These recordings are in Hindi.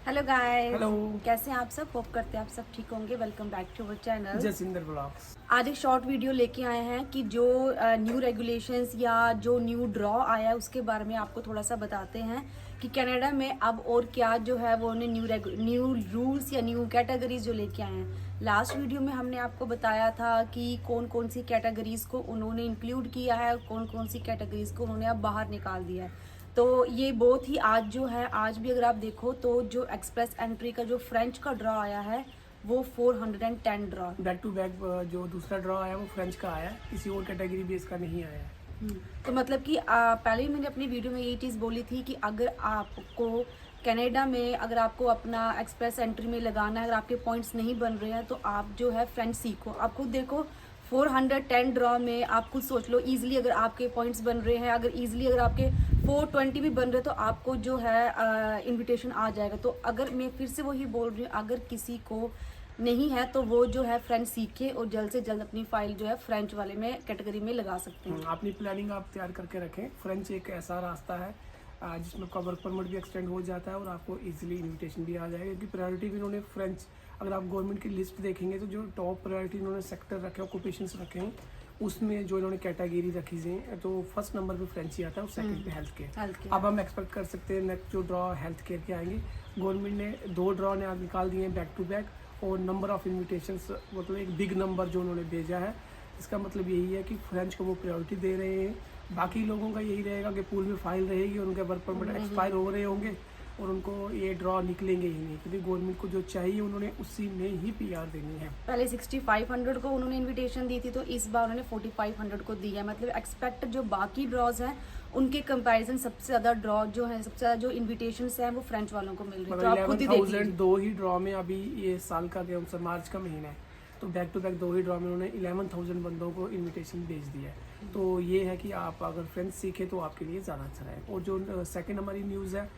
Hello guys. हेलो। कैसे हैं आप सब? होप करते हैं आप सब ठीक होंगे। Welcome back to our channel Jasinder blogs. आज एक शॉर्ट वीडियो लेके आए हैं कि जो न्यू रेगुलेशंस या जो न्यू ड्रॉ आया है उसके बारे में आपको थोड़ा सा बताते हैं कि कनाडा में अब और क्या जो है वो उन्हें न्यू रूल्स या न्यू कैटेगरीज जो लेके आए हैं। लास्ट वीडियो में हमने आपको बताया था कि कौन कौन सी कैटेगरीज को उन्होंने इंक्लूड किया है और कौन कौन सी कैटेगरीज को उन्होंने अब बाहर निकाल दिया है। तो ये बहुत ही आज जो है, आज भी अगर आप देखो तो जो एक्सप्रेस एंट्री का जो फ्रेंच का ड्रॉ आया है वो 410 ड्रॉ। बैक टू बैक जो दूसरा ड्रॉ आया वो फ्रेंच का आया है, किसी और कैटेगरी बेस का नहीं आया है। तो मतलब कि पहले ही मैंने अपनी वीडियो में यही चीज़ बोली थी कि अगर आपको कनाडा में अगर आपको अपना एक्सप्रेस एंट्री में लगाना है, अगर आपके पॉइंट्स नहीं बन रहे हैं तो आप जो है फ्रेंच सीखो। आप खुद देखो 410 ड्रॉ में आप खुद सोच लो इजीली अगर आपके पॉइंट्स बन रहे हैं, अगर इजीली अगर आपके 420 भी बन रहे तो आपको जो है इनविटेशन आ जाएगा। तो अगर मैं फिर से वही बोल रही हूँ, अगर किसी को नहीं है तो वो जो है फ्रेंच सीखे और जल्द से जल्द अपनी फाइल जो है फ्रेंच वाले में कैटेगरी में लगा सकते हैं। अपनी प्लानिंग आप तैयार करके रखें। फ्रेंच एक ऐसा रास्ता है जिसमें आपका वर्क परमिट भी एक्सटेंड हो जाता है और आपको इजीली इनविटेशन भी आ जाएगा, क्योंकि प्रायोरिटी भी इन्होंने फ्रेंच, अगर आप गवर्नमेंट की लिस्ट देखेंगे तो जो टॉप प्रायोरिटी इन्होंने सेक्टर रखे, ऑक्यूपेशंस रखे हैं, उसमें जो इन्होंने कैटेगरी रखी है तो फर्स्ट नंबर पे फ्रेंच ही आता है और सेकंड पे हेल्थ केयर। अब हम एक्सपेक्ट कर सकते हैं नेक्स्ट जो ड्रॉ हेल्थ केयर के आएंगे। गवर्नमेंट ने 2 ड्रॉ ने आज निकाल दिए हैं बैक टू बैक, और नंबर ऑफ इनविटेशंस मतलब एक बिग नंबर जो उन्होंने भेजा है। इसका मतलब यही है कि फ्रेंच को वो प्रायोरिटी दे रहे हैं। बाकी लोगों का यही रहेगा कि पूल में फाइल रहेगी और उनके वर्क परमिट एक्सपायर हो रहे होंगे और उनको ये ड्रॉ निकलेंगे ही नहीं, क्योंकि गवर्नमेंट को जो चाहिए उन्होंने उसी में ही पीआर देनी है। पहले 6500 को उन्होंने इनविटेशन दी थी तो इस बार उन्होंने 4500 को दी है। मतलब एक्सपेक्ट जो बाकी ड्रॉज हैं उनके कंपैरिजन सबसे ज्यादा ड्रॉ जो है, सबसे ज्यादा जो इनविटेशंस हैं वो फ्रेंच वालों को मिल रही है। तो आप खुद ही देख लीजिए। 11,000 दो ही ड्रॉ में, अभी ये साल का गेम से मार्च का महीना है तो बैक टू बैक 2 ही ड्रॉ में उन्होंने 11,000 बंदों को इनविटेशन भेज दिया है। तो ये है कि आप अगर फ्रेंच सीखे तो आपके लिए ज़्यादा अच्छा है। और जो सेकंड हमारी न्यूज़ है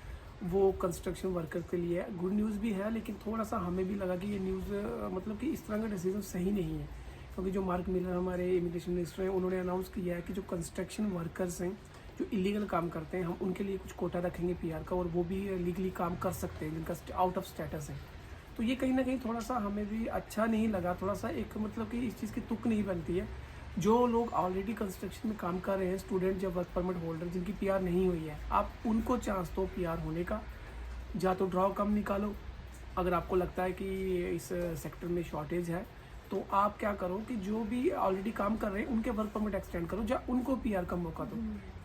वो कंस्ट्रक्शन वर्कर के लिए गुड न्यूज़ भी है, लेकिन थोड़ा सा हमें भी लगा कि ये न्यूज़ मतलब कि इस तरह का डिसीजन सही नहीं है, क्योंकि जो मार्क मिलर हमारे इमिग्रेशन मिनिस्टर हैं उन्होंने अनाउंस किया है कि जो कंस्ट्रक्शन वर्कर्स हैं जो इलीगल काम करते हैं हम उनके लिए कुछ कोटा रखेंगे पीआर का, और वो भी लीगली काम कर सकते हैं जिनका आउट ऑफ स्टेटस है। तो ये कहीं ना कहीं थोड़ा सा हमें भी अच्छा नहीं लगा, थोड़ा सा एक मतलब कि इस चीज़ की तुक नहीं बनती है। जो लोग ऑलरेडी कंस्ट्रक्शन में काम कर रहे हैं, स्टूडेंट या वर्क परमिट होल्डर जिनकी पीआर नहीं हुई है, आप उनको चांस दो पीआर होने का। या तो ड्रॉ कम निकालो, अगर आपको लगता है कि इस सेक्टर में शॉर्टेज है तो आप क्या करो कि जो भी ऑलरेडी काम कर रहे हैं उनके वर्क परमिट एक्सटेंड करो, या उनको पीआर का मौका दो।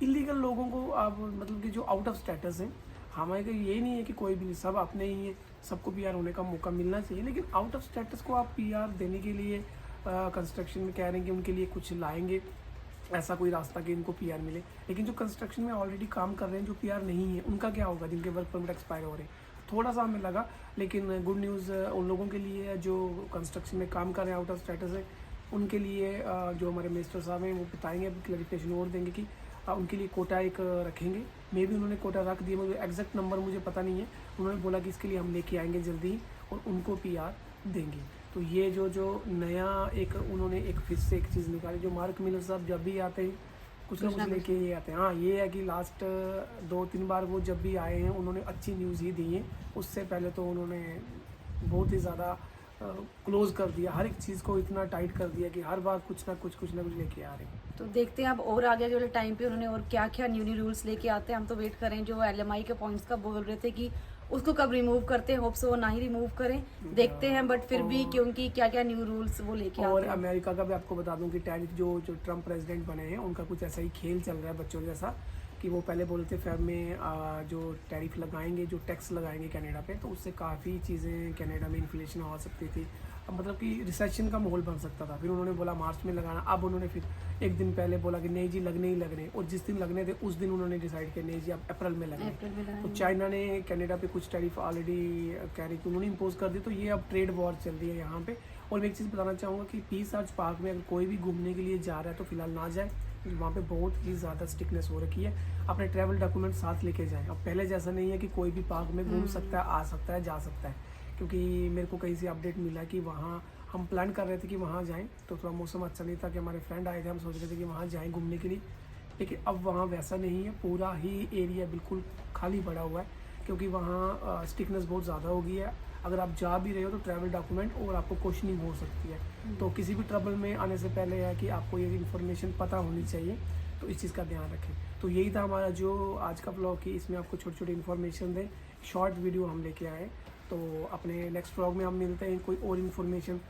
इलीगल लोगों को आप मतलब कि जो आउट ऑफ स्टेटस हैं, हमारे ये नहीं है कि कोई भी नहीं, सब अपने ही है, सबको पीआर होने का मौका मिलना चाहिए, लेकिन आउट ऑफ स्टेटस को आप पीआर देने के लिए कंस्ट्रक्शन में कह रहे हैं कि उनके लिए कुछ लाएंगे, ऐसा कोई रास्ता कि इनको पीआर मिले। लेकिन जो कंस्ट्रक्शन में ऑलरेडी काम कर रहे हैं जो पीआर नहीं है उनका क्या होगा, जिनके वर्क परमिट एक्सपायर हो रहे हैं। थोड़ा सा हमें लगा, लेकिन गुड न्यूज़ उन लोगों के लिए है जो कंस्ट्रक्शन में काम कर रहे हैं, आउट ऑफ स्टेटस है उनके लिए। जो हमारे मिनिस्टर साहब हैं वो बताएंगे, क्लैरिफिकेशन और देंगे कि उनके लिए कोटा एक रखेंगे। मे भी उन्होंने कोटा रख दिया, मुझे एग्जैक्ट नंबर मुझे पता नहीं है। उन्होंने बोला कि इसके लिए हम लेके आएंगे जल्दी ही और उनको पीआर देंगे। तो ये जो नया एक उन्होंने एक फिर से एक चीज़ निकाली, जो मार्क मिलर साहब जब भी आते हैं कुछ ना कुछ लेके ही आते हैं। हाँ, ये है कि लास्ट 2-3 बार वो जब भी आए हैं उन्होंने अच्छी न्यूज़ ही दी है। उससे पहले तो उन्होंने बहुत ही ज़्यादा क्लोज कर दिया, हर एक चीज़ को इतना टाइट कर दिया कि हर बार कुछ ना कुछ लेके आ रहे हैं। तो देखते हैं अब और आगे वाले टाइम पे उन्होंने और क्या क्या न्यू रूल्स लेके आते हैं। हम तो वेट करें, जो एलएमआई के पॉइंट्स का बोल रहे थे कि उसको कब रिमूव करते हैं, होप से वो ना ही रिमूव करें, देखते हैं। बट फिर भी क्योंकि क्या क्या न्यू रूल्स वो लेके आते हैं। और अमेरिका का भी आपको बता दूं कि टैरिफ जो ट्रम्प प्रेसिडेंट बने हैं उनका कुछ ऐसा ही खेल चल रहा है बच्चों जैसा, कि वो पहले बोलते फेब में जो टैरिफ लगाएंगे, जो टैक्स लगाएंगे कनाडा पे, तो उससे काफ़ी चीज़ें कनाडा में इन्फ्लेशन हो सकती थी, मतलब कि रिसेशन का माहौल बन सकता था। फिर उन्होंने बोला मार्च में लगाना, अब उन्होंने फिर एक दिन पहले बोला कि नहीं जी लगने ही लगने, और जिस दिन लगने थे उस दिन उन्होंने डिसाइड किया नहीं जी अब अप्रैल में लगने। तो चाइना ने कनाडा पे कुछ टैरिफ ऑलरेडी कह रही थी, उन्होंने इम्पोज कर दी। तो ये अब ट्रेड वॉर चल रही है यहाँ पे। और मैं एक चीज़ बताना चाहूँगा कि पीस आर्च पार्क में अगर कोई भी घूमने के लिए जा रहा है तो फिलहाल ना जाए, वहाँ पे बहुत ही ज़्यादा स्ट्रिक्टनेस हो रखी है। अपने ट्रैवल डॉक्यूमेंट साथ लेके जाएं। अब पहले जैसा नहीं है कि कोई भी पार्क में घूम सकता है, आ सकता है, जा सकता है, क्योंकि मेरे को कहीं से अपडेट मिला कि वहाँ हम प्लान कर रहे थे कि वहाँ जाएं, तो थोड़ा मौसम अच्छा नहीं था कि हमारे फ्रेंड आए थे, हम सोच रहे थे कि वहाँ जाएं घूमने के लिए, लेकिन अब वहाँ वैसा नहीं है, पूरा ही एरिया बिल्कुल खाली पड़ा हुआ है। क्योंकि वहाँ स्टिकनेस बहुत ज़्यादा हो गई है। अगर आप जा भी रहे हो तो ट्रैवल डॉक्यूमेंट और आपको क्वेश्चनिंग हो सकती है। तो किसी भी ट्रबल में आने से पहले है कि आपको ये इन्फॉर्मेशन पता होनी चाहिए, तो इस चीज़ का ध्यान रखें। तो यही था हमारा जो आज का ब्लॉग की, इसमें आपको छोटी छोटी इन्फॉर्मेशन दें, शॉर्ट वीडियो हम लेके आए। तो अपने नेक्स्ट ब्लॉग में हम मिलते हैं कोई और इन्फॉर्मेशन,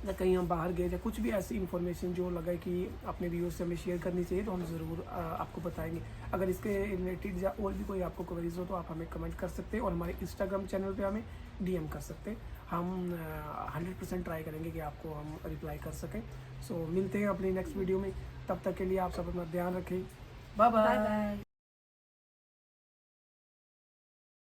या कहीं हम बाहर गए या कुछ भी ऐसी इन्फॉर्मेशन जो लगा कि अपने व्यूअर्स से हमें शेयर करनी चाहिए, तो हम ज़रूर आपको बताएंगे। अगर इसके रिलेटेड या और भी कोई आपको क्वेरीज हो तो आप हमें कमेंट कर सकते हैं और हमारे इंस्टाग्राम चैनल पे हमें डीएम कर सकते हैं। हम 100% ट्राई करेंगे कि आपको हम रिप्लाई कर सकें। सो मिलते हैं अपनी नेक्स्ट वीडियो में, तब तक के लिए आप सब अपना ध्यान रखें। Bye bye bye. बाय।